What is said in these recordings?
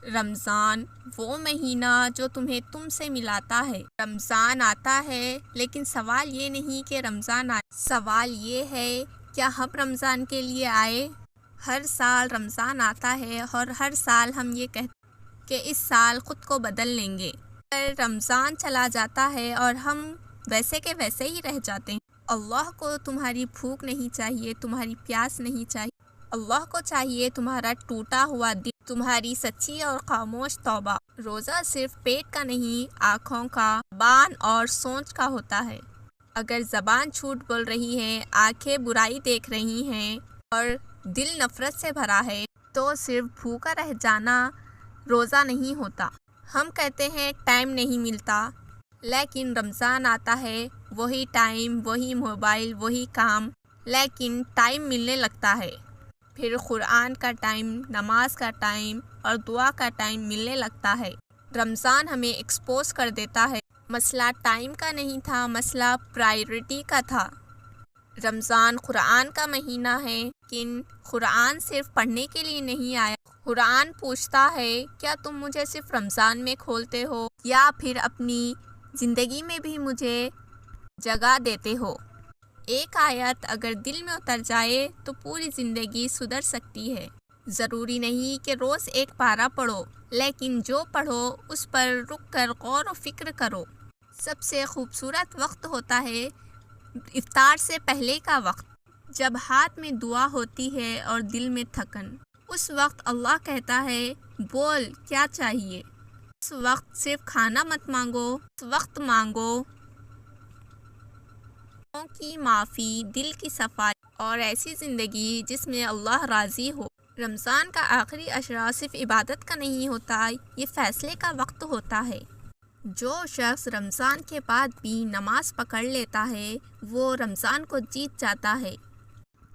رمضان وہ مہینہ جو تمہیں تم سے ملاتا ہے۔ رمضان آتا ہے لیکن سوال یہ نہیں کہ رمضان سوال یہ ہے کیا ہم رمضان کے لیے آئے؟ ہر سال رمضان آتا ہے اور ہر سال ہم یہ کہتے ہیں کہ اس سال خود کو بدل لیں گے، پر رمضان چلا جاتا ہے اور ہم ویسے کے ویسے ہی رہ جاتے ہیں۔ اللہ کو تمہاری بھوک نہیں چاہیے، تمہاری پیاس نہیں چاہیے، اللہ کو چاہیے تمہارا ٹوٹا ہوا دل، تمہاری سچی اور خاموش توبہ۔ روزہ صرف پیٹ کا نہیں، آنکھوں کا، زبان اور سوچ کا ہوتا ہے۔ اگر زبان جھوٹ بول رہی ہے، آنکھیں برائی دیکھ رہی ہیں اور دل نفرت سے بھرا ہے تو صرف بھوکا رہ جانا روزہ نہیں ہوتا۔ ہم کہتے ہیں ٹائم نہیں ملتا، لیکن رمضان آتا ہے، وہی ٹائم، وہی موبائل، وہی کام، لیکن ٹائم ملنے لگتا ہے۔ پھر قرآن کا ٹائم، نماز کا ٹائم اور دعا کا ٹائم ملنے لگتا ہے۔ رمضان ہمیں ایکسپوز کر دیتا ہے، مسئلہ ٹائم کا نہیں تھا، مسئلہ پرائیورٹی کا تھا۔ رمضان قرآن کا مہینہ ہے، لیکن قرآن صرف پڑھنے کے لیے نہیں آیا۔ قرآن پوچھتا ہے کیا تم مجھے صرف رمضان میں کھولتے ہو یا پھر اپنی زندگی میں بھی مجھے جگہ دیتے ہو؟ ایک آیت اگر دل میں اتر جائے تو پوری زندگی سدھر سکتی ہے۔ ضروری نہیں کہ روز ایک پارہ پڑھو، لیکن جو پڑھو اس پر رک کر غور و فکر کرو۔ سب سے خوبصورت وقت ہوتا ہے افطار سے پہلے کا وقت، جب ہاتھ میں دعا ہوتی ہے اور دل میں تھکن۔ اس وقت اللہ کہتا ہے بول کیا چاہیے۔ اس وقت صرف کھانا مت مانگو، اس وقت مانگو کی معافی، دل کی صفائی اور ایسی زندگی جس میں اللہ راضی ہو۔ رمضان کا آخری اشرا صرف عبادت کا نہیں ہوتا، یہ فیصلے کا وقت ہوتا ہے۔ جو شخص رمضان کے بعد بھی نماز پکڑ لیتا ہے وہ رمضان کو جیت جاتا ہے۔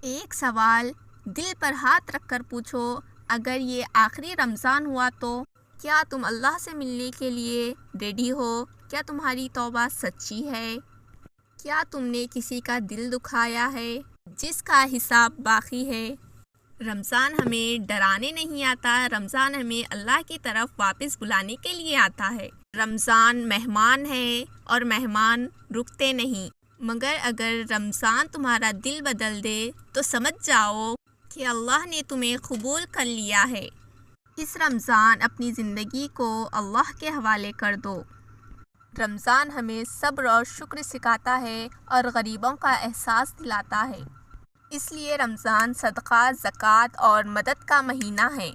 ایک سوال دل پر ہاتھ رکھ کر پوچھو، اگر یہ آخری رمضان ہوا تو کیا تم اللہ سے ملنے کے لیے ریڈی ہو؟ کیا تمہاری توبہ سچی ہے؟ کیا تم نے کسی کا دل دکھایا ہے جس کا حساب باقی ہے؟ رمضان ہمیں ڈرانے نہیں آتا، رمضان ہمیں اللہ کی طرف واپس بلانے کے لیے آتا ہے۔ رمضان مہمان ہے اور مہمان رکتے نہیں، مگر اگر رمضان تمہارا دل بدل دے تو سمجھ جاؤ کہ اللہ نے تمہیں قبول کر لیا ہے۔ اس رمضان اپنی زندگی کو اللہ کے حوالے کر دو۔ رمضان ہمیں صبر اور شکر سکھاتا ہے اور غریبوں کا احساس دلاتا ہے۔ اس لیے رمضان صدقہ، زکوٰۃ اور مدد کا مہینہ ہے۔